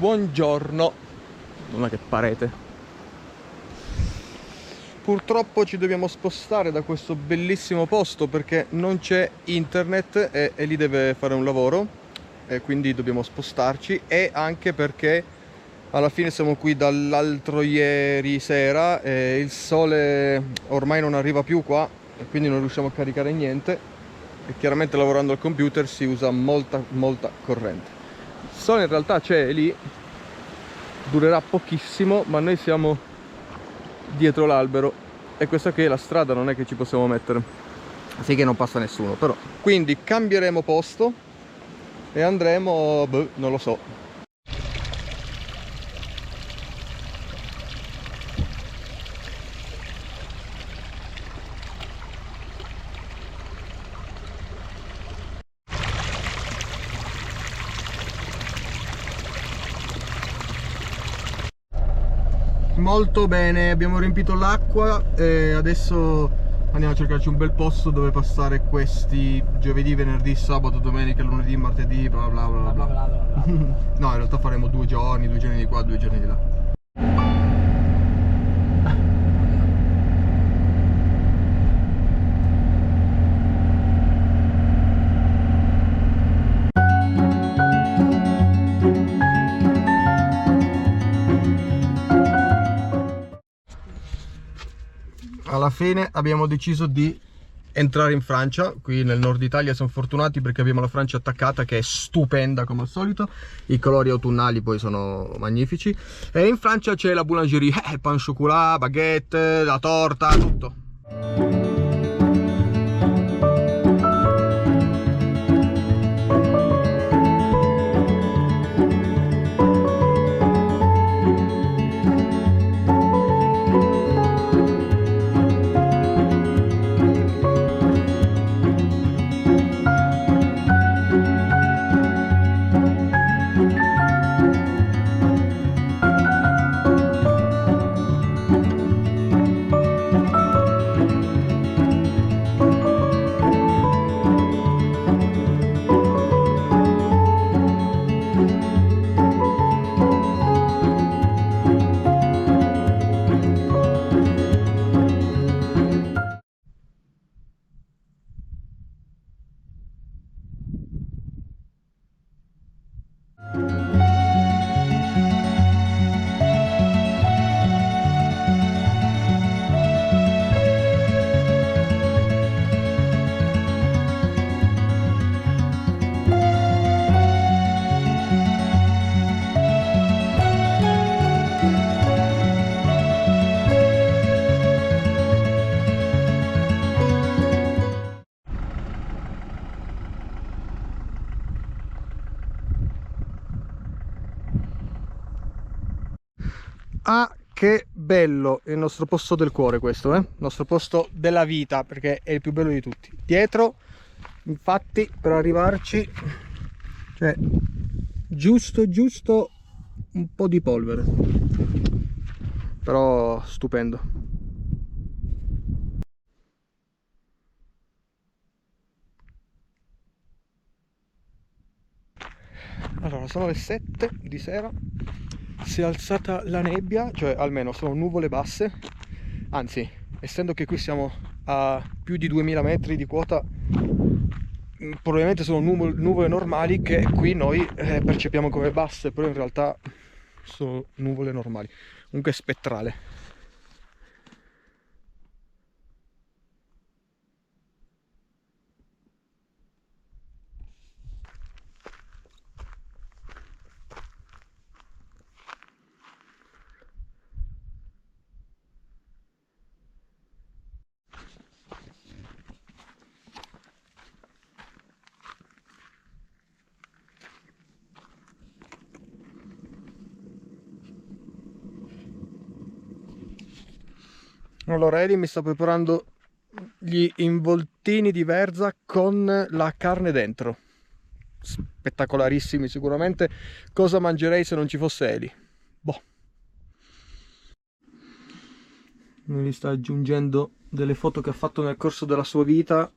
buongiorno. Non è che parete. Purtroppo ci dobbiamo spostare da questo bellissimo posto perché non c'è internet e lì deve fare un lavoro e quindi dobbiamo spostarci, e anche perché alla fine siamo qui dall'altro ieri sera e il sole ormai non arriva più qua e quindi non riusciamo a caricare niente, e chiaramente lavorando al computer si usa molta corrente. Il sole in realtà c'è lì, durerà pochissimo, ma noi siamo dietro l'albero e questa qui è la strada, non è che ci possiamo mettere, finché non passa nessuno. Però quindi cambieremo posto e andremo, non lo so. Molto bene, abbiamo riempito l'acqua e adesso andiamo a cercarci un bel posto dove passare questi giovedì, venerdì, sabato, domenica, lunedì, martedì, bla bla bla bla. No, in realtà faremo 2 giorni di qua, 2 giorni di là. Alla fine abbiamo deciso di entrare in Francia. Qui nel nord Italia siamo fortunati perché abbiamo la Francia attaccata, che è stupenda come al solito, i colori autunnali poi sono magnifici, e in Francia c'è la boulangerie, pain chocolat, baguette, la torta, tutto. Ah, che bello il nostro posto del cuore questo, il nostro posto della vita, perché è il più bello di tutti. Dietro, infatti, per arrivarci, cioè, giusto un po' di polvere, però stupendo. Allora, sono le 7 di sera, si è alzata la nebbia, cioè almeno sono nuvole basse, anzi, essendo che qui siamo a più di 2000 metri di quota, probabilmente sono nuvole normali che qui noi percepiamo come basse, però in realtà sono nuvole normali, comunque spettrale. Allora, Eli mi sta preparando gli involtini di verza con la carne dentro. Spettacolarissimi sicuramente. Cosa mangerei se non ci fosse Eli? Boh. Mi sta aggiungendo delle foto che ha fatto nel corso della sua vita.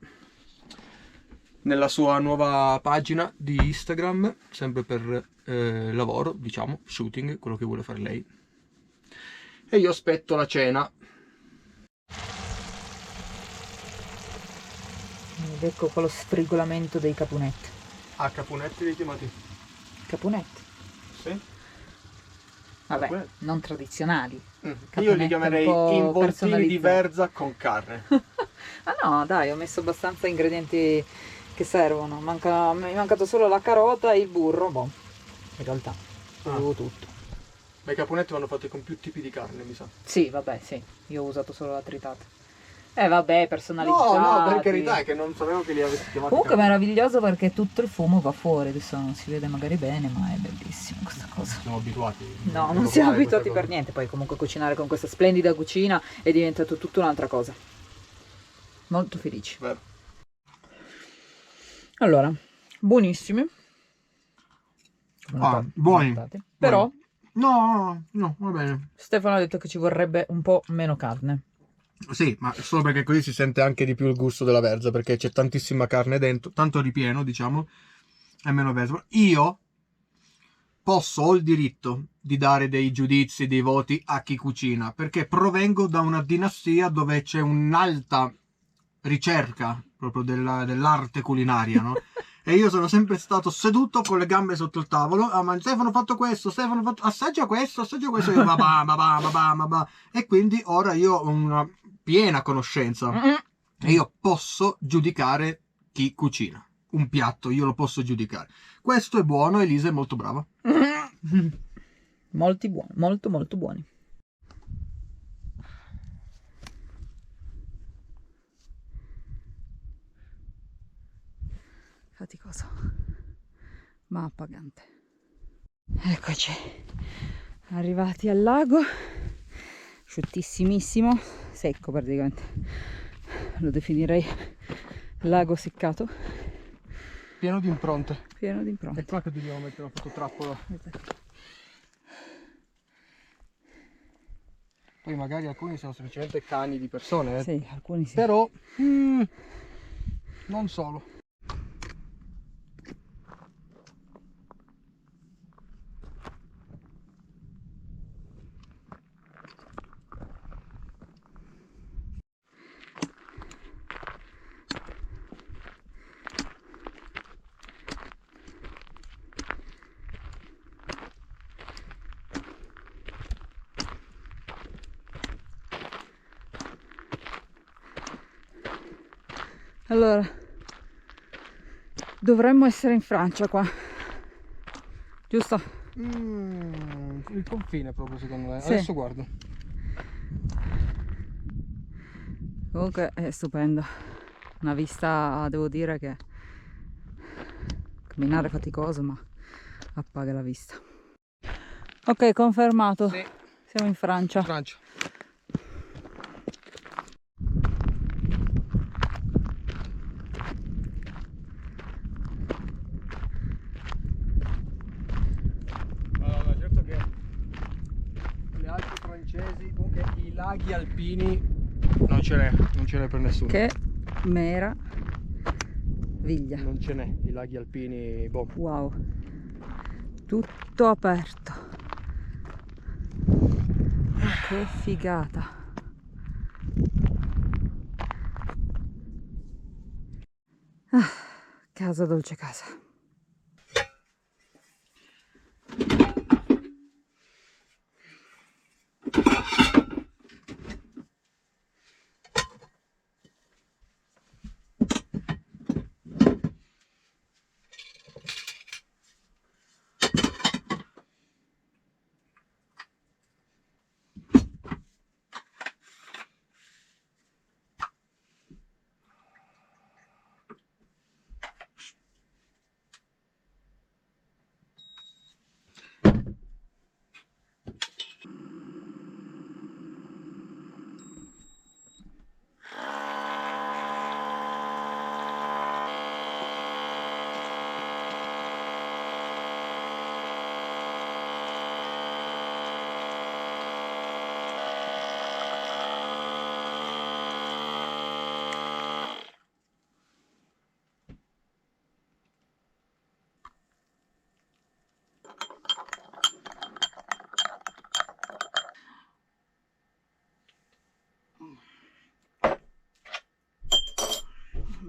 nella sua nuova pagina di Instagram, sempre per lavoro, diciamo, shooting, quello che vuole fare lei. E io aspetto la cena. Ed ecco qua lo sfrigolamento dei capunetti. Ah, capunetti li chiamati? Capunetti? Sì. Vabbè, Capunetti. non tradizionali. Io Capunetti li un chiamerei po' involtini di personalizzati. verza con carne. Ah no, dai, ho messo abbastanza ingredienti che servono. Mi è mancato solo la carota e il burro. Boh, in realtà avevo tutto. Ma i capunetti vanno fatti con più tipi di carne, mi sa. Sì, vabbè, sì. Io ho usato solo la tritata. Vabbè, personalizzati. No, per carità, è che non sapevo che li avessi chiamati. Comunque è meraviglioso perché tutto il fumo va fuori. Adesso non si vede magari bene, ma è bellissimo questa cosa. Siamo abituati. No, non siamo abituati per niente. Poi comunque cucinare con questa splendida cucina è diventato tutta un'altra cosa. Molto felici. Vero. Allora, buonissimi. Buoni. Però No, va bene. Stefano ha detto che ci vorrebbe un po' meno carne. Sì, ma solo perché così si sente anche di più il gusto della verza, perché c'è tantissima carne dentro, tanto ripieno, diciamo, e meno verza. Io ho il diritto di dare dei giudizi, dei voti a chi cucina, perché provengo da una dinastia dove c'è un'alta ricerca proprio dell'arte culinaria, no? E io sono sempre stato seduto con le gambe sotto il tavolo. Ah, ma Stefano ha fatto questo, Stefano ha fatto... assaggia questo, io babà. E quindi ora io ho una piena conoscenza e io posso giudicare chi cucina. Un piatto io lo posso giudicare. Questo è buono, Elisa è molto brava. Molti buoni, molto molto buoni. Faticoso, ma appagante. Eccoci, arrivati al lago, asciuttissimissimo, secco praticamente, lo definirei lago seccato. Pieno di impronte. Pieno di impronte. È qua che dobbiamo mettere la fototrappola. Poi magari alcuni sono semplicemente cani di persone. Sì, alcuni sì. Però non solo. Allora, dovremmo essere in Francia qua, giusto? Il confine proprio secondo me. Sì. Adesso guardo. Comunque è stupendo, una vista, devo dire che camminare è faticoso, ma appaga la vista. Ok, confermato. Sì. Siamo in Francia. Allora, certo che le Alpi francesi, comunque i laghi alpini non ce n'è per nessuno. Che meraviglia. Non ce n'è, i laghi alpini, boh. Wow, tutto aperto. Che figata. Casa dolce casa.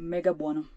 mega buono.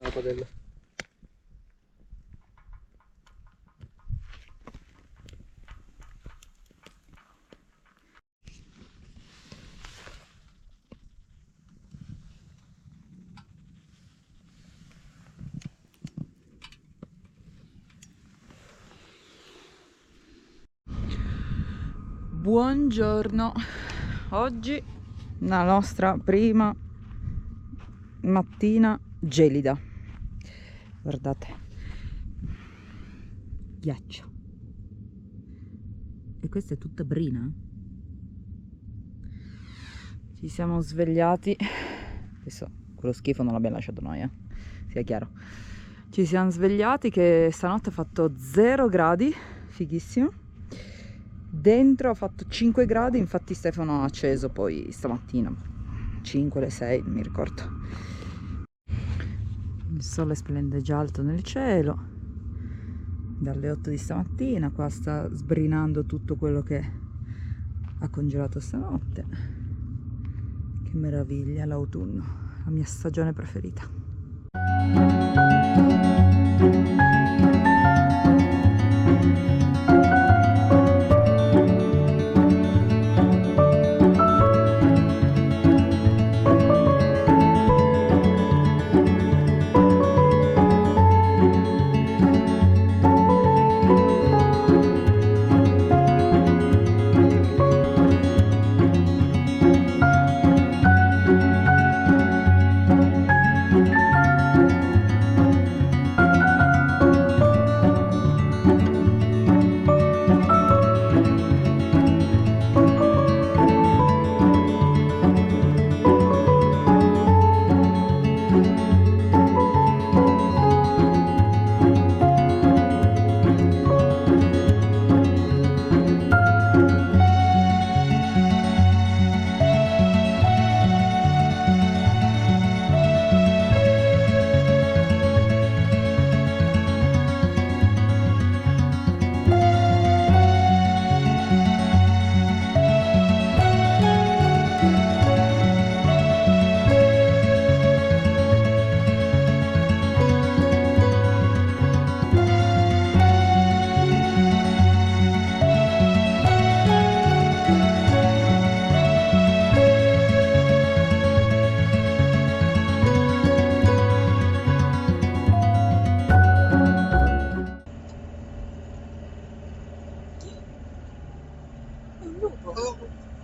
La padella. Buongiorno, oggi la nostra prima mattina gelida, guardate, ghiaccio, e questa è tutta brina. Ci siamo svegliati, adesso quello schifo non l'abbiamo lasciato noi, sia chiaro. Ci siamo svegliati che stanotte ha fatto 0 gradi, fighissimo. Dentro ha fatto 5 gradi, infatti Stefano ha acceso poi stamattina 5, le 6, non mi ricordo. Il sole splende già alto nel cielo dalle 8 di stamattina. Qua sta sbrinando tutto quello che ha congelato stanotte. Che meraviglia, l'autunno, la mia stagione preferita.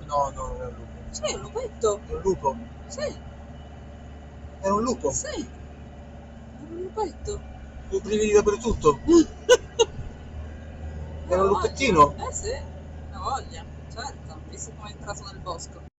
No, no, non è un lupo. Sì, è un lupetto. È un lupo? Sì, È un lupo? sì, è un lupetto. Ho brividi dappertutto. Era un lupettino? Eh sì, una voglia, certo, visto come è entrato nel bosco.